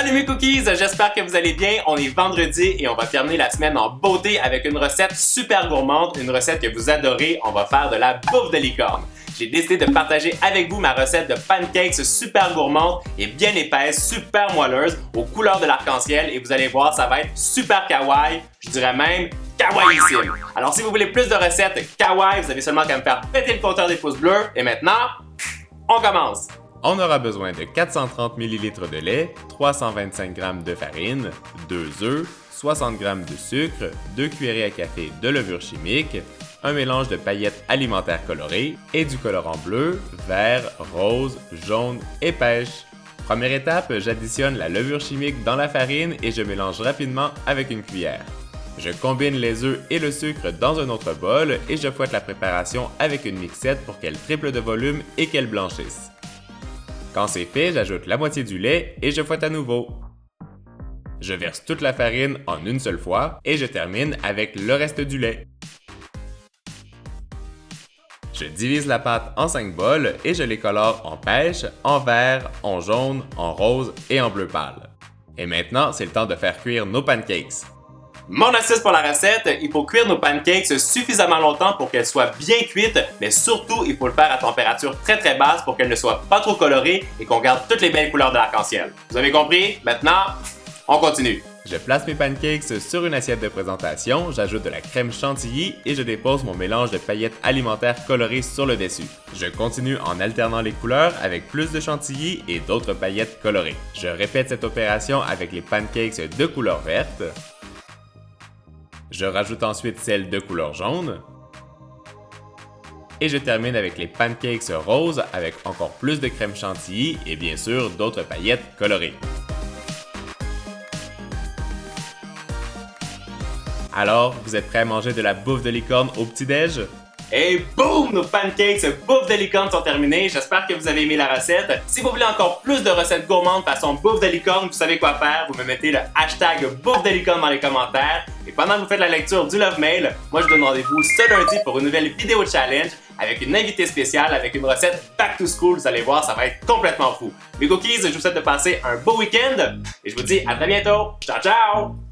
Salut mes cookies, j'espère que vous allez bien. On est vendredi et on va terminer la semaine en beauté avec une recette super gourmande, une recette que vous adorez. On va faire de la bouffe de licorne. J'ai décidé de partager avec vous ma recette de pancakes super gourmande et bien épaisse, super moelleuse, aux couleurs de l'arc-en-ciel et vous allez voir, ça va être super kawaii, je dirais même kawaïissime. Alors si vous voulez plus de recettes kawaii, vous avez seulement qu'à me faire péter le compteur des pouces bleus et maintenant, on commence! On aura besoin de 430 ml de lait, 325 g de farine, 2 œufs, 60 g de sucre, 2 cuillerées à café de levure chimique, un mélange de paillettes alimentaires colorées et du colorant bleu, vert, rose, jaune et pêche. Première étape, j'additionne la levure chimique dans la farine et je mélange rapidement avec une cuillère. Je combine les œufs et le sucre dans un autre bol et je fouette la préparation avec une mixette pour qu'elle triple de volume et qu'elle blanchisse. Quand c'est fait, j'ajoute la moitié du lait et je fouette à nouveau. Je verse toute la farine en une seule fois et je termine avec le reste du lait. Je divise la pâte en 5 bols et je les colore en pêche, en vert, en jaune, en rose et en bleu pâle. Et maintenant, c'est le temps de faire cuire nos pancakes. Mon astuce pour la recette, il faut cuire nos pancakes suffisamment longtemps pour qu'elles soient bien cuites, mais surtout, il faut le faire à température très basse pour qu'elles ne soient pas trop colorées et qu'on garde toutes les belles couleurs de l'arc-en-ciel. Vous avez compris? Maintenant, on continue. Je place mes pancakes sur une assiette de présentation, j'ajoute de la crème chantilly et je dépose mon mélange de paillettes alimentaires colorées sur le dessus. Je continue en alternant les couleurs avec plus de chantilly et d'autres paillettes colorées. Je répète cette opération avec les pancakes de couleur verte. Je rajoute ensuite celles de couleur jaune. Et je termine avec les pancakes roses avec encore plus de crème chantilly et bien sûr d'autres paillettes colorées. Alors, vous êtes prêts à manger de la bouffe de licorne au petit-déj? Et boum! Nos pancakes bouffe de licorne sont terminés. J'espère que vous avez aimé la recette. Si vous voulez encore plus de recettes gourmandes façon bouffe de licorne, vous savez quoi faire. Vous me mettez le hashtag bouffe de licorne dans les commentaires. Et pendant que vous faites la lecture du Love Mail, moi je vous donne rendez-vous ce lundi pour une nouvelle vidéo challenge avec une invitée spéciale, avec une recette back to school. Vous allez voir, ça va être complètement fou. Mes cookies, je vous souhaite de passer un beau week-end et je vous dis à très bientôt. Ciao, ciao!